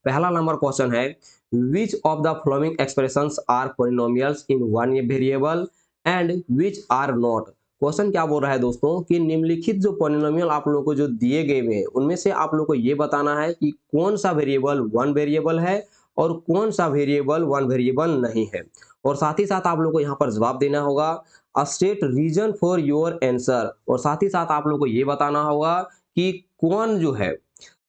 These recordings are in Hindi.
पहला नंबर क्वेश्चन है, which of the following expressions are polynomials in one variable and which are not. Question क्या बोल रहा है दोस्तों कि निम्नलिखित जो पॉलिनोमियल आप लोगों को जो दिए गए हैं उनमें से आप लोगों को ये बताना है कि कौन सा वेरिएबल वन वेरिएबल है और कौन सा वेरिएबल वन वेरिएबल नहीं है। और साथ ही साथ आप लोगों को यहाँ पर जवाब देना होगा, a state reason for your answer. और साथ ही साथ आप लोगों को ये बताना होगा कि कौन जो है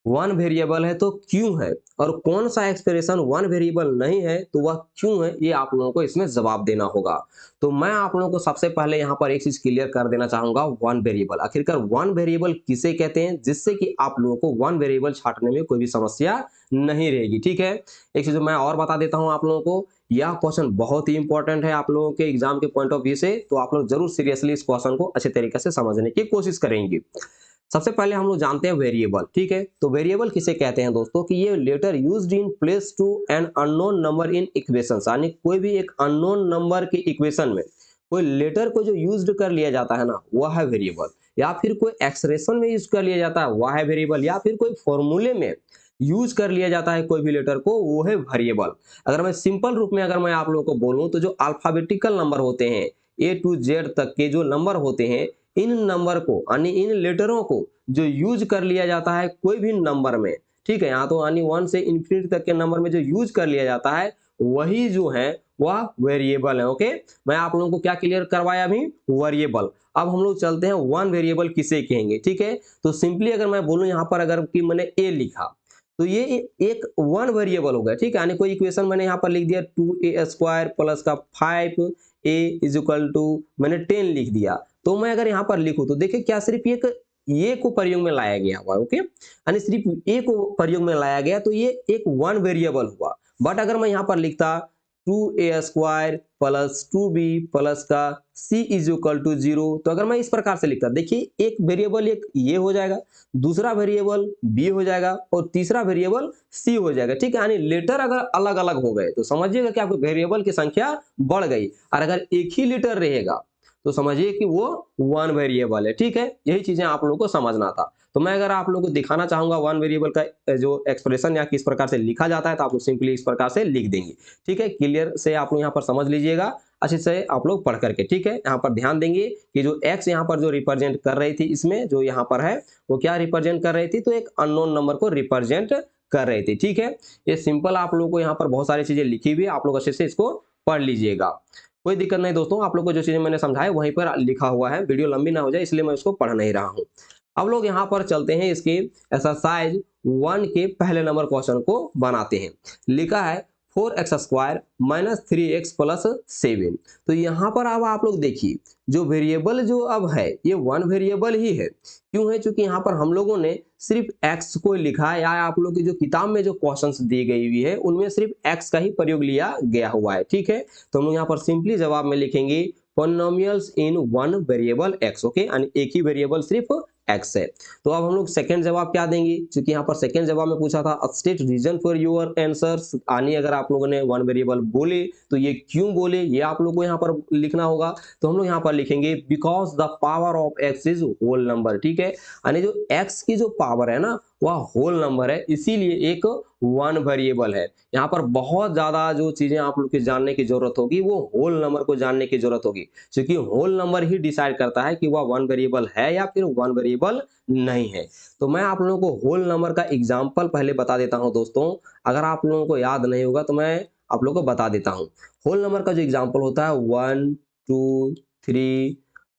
वन वेरिएबल है तो क्यों है, और कौन सा एक्सप्रेशन वन वेरिएबल नहीं है तो वह क्यों है, ये आप लोगों को इसमें जवाब देना होगा। तो मैं आप लोगों को सबसे पहले यहाँ पर एक चीज क्लियर कर देना चाहूंगा, वन वेरिएबल आखिरकार वन वेरिएबल किसे कहते हैं, जिससे कि आप लोगों को वन वेरिएबल छांटने में कोई भी समस्या नहीं रहेगी। ठीक है, एक चीज मैं और बता देता हूँ आप लोगों को, यह क्वेश्चन बहुत ही इंपॉर्टेंट है आप लोगों के एग्जाम के पॉइंट ऑफ व्यू से, तो आप लोग जरूर सीरियसली इस क्वेश्चन को अच्छे तरीके से समझने की कोशिश करेंगे। सबसे पहले हम लोग जानते हैं वेरिएबल। ठीक है, तो वेरिएबल किसे कहते हैं दोस्तों कि ये letter used in place to an unknown number in equations, यानी कोई भी एक अननोन नंबर के इक्वेशन में कोई लेटर को जो यूज्ड कर लिया जाता है ना वह है वेरिएबल, या फिर कोई एक्सप्रेशन में यूज कर लिया जाता है वह है वेरिएबल, या फिर कोई फॉर्मूले में यूज कर लिया जाता है कोई भी लेटर को वो है वेरिएबल। अगर मैं सिंपल रूप में अगर मैं आप लोगों को बोलूं तो जो अल्फाबेटिकल नंबर होते हैं ए टू जेड तक के जो नंबर होते हैं, इन नंबर को यानी इन लेटरों को जो यूज कर लिया जाता है कोई भी नंबर में, ठीक है, यहाँ तो यानी 1 से इन्फिनिटी तक के नंबर में जो यूज कर लिया जाता है वही जो है वह वेरिएबल है। ओके, मैं आप लोगों को क्या क्लियर करवाया अभी, वेरिएबल। अब हम लोग चलते हैं वन वेरिएबल किसे कहेंगे। ठीक है, तो सिंपली अगर मैं बोलूं यहाँ पर अगर कि मैंने ए लिखा तो ये एक वन वेरिएबल हो गया। ठीक है, यानी कोई इक्वेशन मैंने यहाँ पर लिख दिया 2a² प्लस का 5a इज इक्वल टू मैंने 10 लिख दिया, तो मैं अगर यहाँ पर लिखूं तो देखिए क्या सिर्फ एक ये को प्रयोग में लाया गया हुआ। ओके, यानी सिर्फ ए को प्रयोग में लाया गया तो ये एक वन वेरिएबल हुआ। बट अगर मैं यहाँ पर लिखता 2a² प्लस 2b प्लस का c इज इक्वल टू 0, तो अगर मैं इस प्रकार से लिखता, देखिए एक वेरिएबल एक ये हो जाएगा, दूसरा वेरिएबल b हो जाएगा और तीसरा वेरिएबल c हो जाएगा। ठीक है, यानी लेटर अगर अलग अलग हो गए तो समझिएगा कि आपको वेरिएबल की संख्या बढ़ गई, और अगर एक ही लेटर रहेगा तो समझिए कि वो वन वेरिएबल है। ठीक है, यही चीजें आप लोगों को समझना था। तो मैं अगर आप लोगों को दिखाना चाहूंगा वन वेरिएबल का जो एक्सप्रेशन या किस प्रकार से लिखा जाता है तो आप लोग सिंपली इस प्रकार से लिख देंगे। ठीक है, क्लियर से आप लोग यहाँ पर समझ लीजिएगा अच्छे से आप लोग पढ़ करके। ठीक है, यहाँ पर ध्यान देंगे कि जो एक्स यहाँ पर जो रिप्रेजेंट कर रही थी, इसमें जो यहाँ पर है वो क्या रिप्रेजेंट कर रही थी, तो एक अननोन नंबर को रिप्रेजेंट कर रही थी। ठीक है, ये सिंपल आप लोगों को यहाँ पर बहुत सारी चीजें लिखी हुई है, आप लोग अच्छे से इसको पढ़ लीजिएगा, कोई दिक्कत नहीं दोस्तों। आप लोग को जो चीजें मैंने समझाया वहीं पर लिखा हुआ है, वीडियो लंबी ना हो जाए इसलिए मैं इसको पढ़ नहीं रहा हूं। अब लोग यहाँ पर चलते हैं इसके एक्सरसाइज 1 के पहले नंबर क्वेश्चन को बनाते हैं। लिखा है 4x² माइनस 3x प्लस 7। तो यहाँ पर अब आप लोग देखिए जो वेरिएबल जो अब है ये वन वेरिएबल ही है। क्यों है, क्योंकि यहाँ पर हम लोगों ने सिर्फ x को लिखा है, या आप लोग की जो किताब में जो क्वेश्चंस दी गई हुई है उनमें सिर्फ x का ही प्रयोग लिया गया हुआ है। ठीक है, तो हम लोग यहाँ पर सिंपली जवाब में लिखेंगे polynomials in one variable x। Okay, यानी एक ही वेरिएबल सिर्फ x है। तो अब हम लोग सेकंड जवाब क्या देंगे, क्योंकि यहाँ पर सेकंड जवाब में पूछा था state reason for your answers, यानी अगर आप लोगों ने वन वेरिएबल बोले तो ये क्यों बोले ये आप लोग को यहाँ पर लिखना होगा। तो हम लोग यहाँ पर लिखेंगे because the power of x is whole number. ठीक है, यानी जो x की जो पावर है ना वह होल नंबर है, इसीलिए एक वन वेरिएबल है। यहाँ पर बहुत ज्यादा जो चीजें आप लोग के जानने की जरूरत होगी वो होल नंबर को जानने की जरूरत होगी, क्योंकि होल नंबर ही डिसाइड करता है कि वह वन वेरिएबल है या फिर वन वेरिएबल नहीं है। तो मैं आप लोगों को होल नंबर का एग्जाम्पल पहले बता देता हूं दोस्तों, अगर आप लोगों को याद नहीं होगा तो मैं आप लोगों को बता देता हूं। होल नंबर का जो एग्जाम्पल होता है 1 2 3,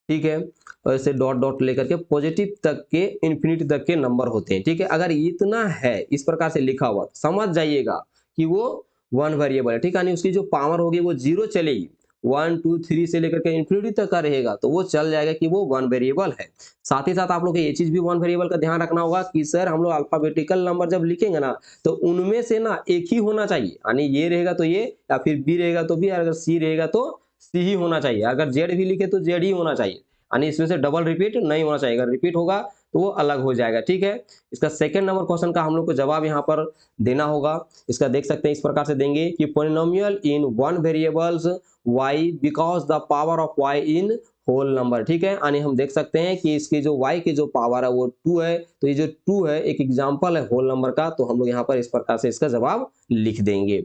ठीक है, और ऐसे डॉट डॉट लेकर के पॉजिटिव तक के इन्फिनिटी तक के नंबर होते हैं। ठीक है, अगर इतना है इस प्रकार से लिखा हुआ समझ जाइएगा कि वो वन वेरिएबल है। ठीक है, यानी उसकी जो पावर होगी वो जीरो चलेगी, 1 2 3 से लेकर के इन्फिनिटी तक का रहेगा तो वो चल जाएगा कि वो वन वेरिएबल है। साथ ही साथ आप लोग को ये चीज भी वन वेरिएबल का ध्यान रखना होगा कि सर हम लोग अल्फाबेटिकल नंबर जब लिखेंगे ना तो उनमें से ना एक ही होना चाहिए, यानी ये रहेगा तो ये, या फिर बी रहेगा तो बी, अगर सी रहेगा तो सी ही होना चाहिए, अगर जेड भी लिखे तो जेड ही होना चाहिए, यानी इसमें से डबल रिपीट नहीं होना चाहिए, अगर रिपीट होगा तो वो अलग हो जाएगा। ठीक है, इसका सेकंड नंबर क्वेश्चन का हम लोग को जवाब यहाँ पर देना होगा। इसका देख सकते हैं इस प्रकार से देंगे कि polynomial in one variables y because the power of y in whole number, ठीक है। यानी हम देख सकते हैं कि इसकी जो y की जो पावर है वो 2 है, तो ये जो 2 है एक एग्जांपल है होल नंबर का, तो हम लोग यहाँ पर इस प्रकार से इसका जवाब लिख देंगे।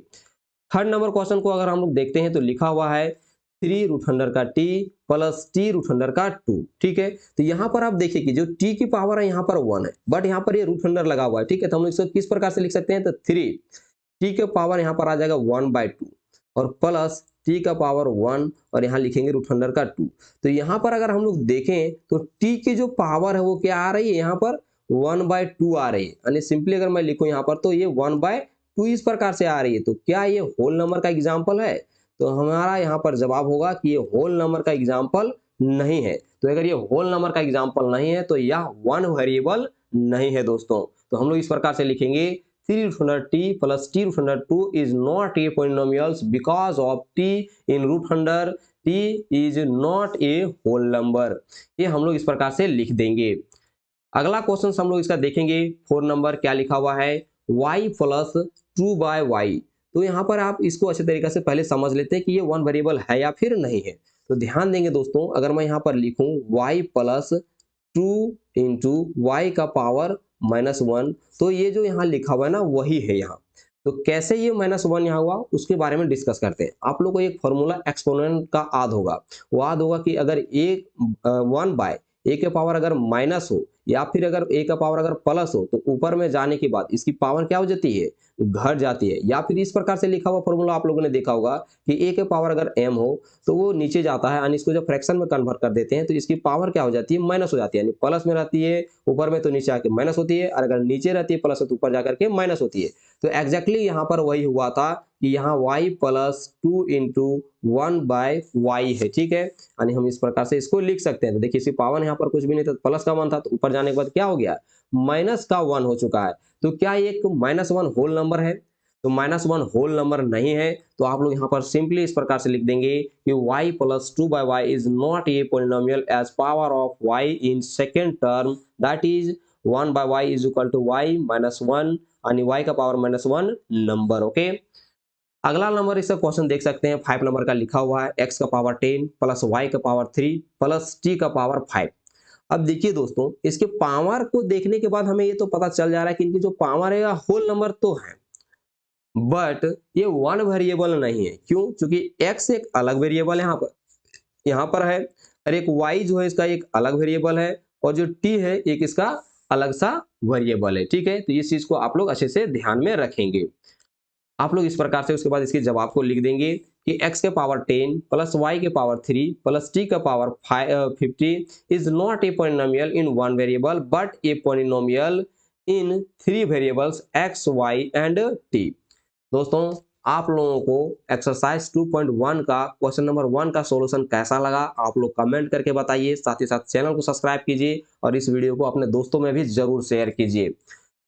थर्ड नंबर क्वेश्चन को अगर हम लोग देखते हैं तो लिखा हुआ है 3 रूट अंडर का t plus t root under का 2, ठीक है। तो यहाँ पर आप देखिए कि जो t की पावर है यहाँ पर 1 है, बट यहाँ पर ये रूट अंडर लगा हुआ है, ठीक है। तो हम लोग इसको किस प्रकार से लिख सकते हैं, तो 3 t का पावर यहाँ पर आ जाएगा 1/2 और प्लस t का पावर 1 और यहाँ लिखेंगे रूट अंडर का 2। तो यहाँ पर अगर हम लोग देखें तो t की जो पावर है वो क्या आ रही है, यहाँ पर 1/2 आ रही है। यानी सिंपली अगर मैं लिखूं यहाँ पर तो ये 1/2 इस प्रकार से आ रही है। तो क्या ये होल नंबर का एग्जाम्पल है, तो हमारा यहाँ पर जवाब होगा कि ये होल नंबर का एग्जाम्पल नहीं है। तो अगर ये होल नंबर का एग्जाम्पल नहीं है तो यह वन वेरिएबल नहीं है दोस्तों। तो हम लोग इस प्रकार से लिखेंगे 3 root under t plus t root under 2 is not a polynomial because of t in root under t is not a whole number। ये हम लोग इस प्रकार से लिख देंगे। अगला क्वेश्चन हम लोग इसका देखेंगे 4 नंबर, क्या लिखा हुआ है y प्लस 2/y। तो यहाँ पर आप इसको अच्छे तरीके से पहले समझ लेते हैं कि ये वन वेरिएबल है या फिर नहीं है। तो ध्यान देंगे दोस्तों, अगर मैं यहाँ पर लिखूं y प्लस 2 इंटू वाई का पावर -1, तो ये जो यहाँ लिखा हुआ है ना वही है यहाँ। तो कैसे ये -1 यहाँ हुआ उसके बारे में डिस्कस करते हैं। आप लोग को एक फॉर्मूला एक्सपोनेंट का याद होगा, वो याद होगा कि अगर एक 1/a के पावर अगर माइनस हो या फिर अगर a का पावर अगर प्लस हो तो ऊपर में जाने के बाद इसकी पावर क्या हो जाती है, घट जाती है। या फिर इस प्रकार से लिखा हुआ फॉर्मूला आप लोगों ने देखा होगा कि a के पावर अगर m हो तो वो नीचे जाता है, यानी इसको जब फ्रैक्शन में कन्वर्ट कर देते हैं तो इसकी पावर क्या हो जाती है, माइनस हो जाती है। यानी प्लस में रहती है ऊपर में तो नीचे आके माइनस होती है, और अगर नीचे रहती है प्लस तो ऊपर जाकर के माइनस होती है। तो एग्जैक्टली यहाँ पर वही हुआ था कि यहाँ y प्लस 2 इंटू 1/y है, ठीक है। यानी हम इस प्रकार से इसको लिख सकते हैं। तो देखिए इसकी पावर यहाँ पर कुछ भी नहीं था, प्लस का 1 था, तो ऊपर जाने के बाद क्या हो गया, माइनस का 1 हो चुका है। तो क्या ये एक -1 होल नंबर है, तो -1 होल नंबर नहीं है। तो आप लोग यहाँ पर सिंपली इस प्रकार से लिख देंगे कि y plus 2/y is not a polynomial as power of y in second term, that is 1/y is equal to y -1 यानी y का पावर -1 नंबर, ओके। अगला नंबर इसका क्वेश्चन देख सकते हैं 5 नंबर का लिखा हुआ है x का पावर 10 प्लस y का पावर 3 प्लस t का पावर 5। अब देखिए दोस्तों, इसके पावर को देखने के बाद हमें ये तो पता चल जा रहा है कि इनकी जो पावर है होल नंबर तो है, बट ये वन वेरिएबल नहीं है। क्यों, क्योंकि x एक अलग वेरिएबल यहाँ पर है, और एक y जो है इसका एक अलग वेरिएबल है, और जो t है एक इसका अलग सा वेरिएबल है, ठीक है। तो इस चीज को आप लोग अच्छे से ध्यान में रखेंगे। आप लोग इस प्रकार से उसके बाद इसके जवाब को लिख देंगे कि x के पावर 10 प्लस y के पावर 3 प्लस t का power 50 is not a polynomial in one variable but A polynomial in 3 variables x, y and t। दोस्तों, आप लोगों को एक्सरसाइज 2.1 का क्वेश्चन नंबर 1 का सॉल्यूशन कैसा लगा आप लोग कमेंट करके बताइए। साथ ही साथ चैनल को सब्सक्राइब कीजिए और इस वीडियो को अपने दोस्तों में भी जरूर शेयर कीजिए।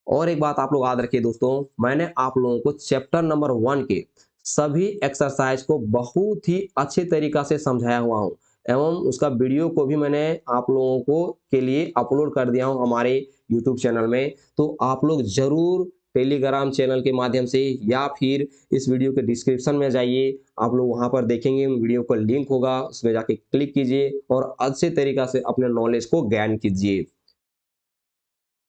और एक बात आप लोग याद रखिए दोस्तों, मैंने आप लोगों को चैप्टर नंबर 1 के सभी एक्सरसाइज को बहुत ही अच्छे तरीका से समझाया हुआ हूँ, एवं उसका वीडियो को भी मैंने आप लोगों को के लिए अपलोड कर दिया हूँ हमारे यूट्यूब चैनल में। तो आप लोग जरूर टेलीग्राम चैनल के माध्यम से या फिर इस वीडियो के डिस्क्रिप्शन में जाइए, आप लोग वहां पर देखेंगे वीडियो का लिंक होगा, उसमें जाके क्लिक कीजिए और अच्छे तरीका से अपने नॉलेज को गेन कीजिए।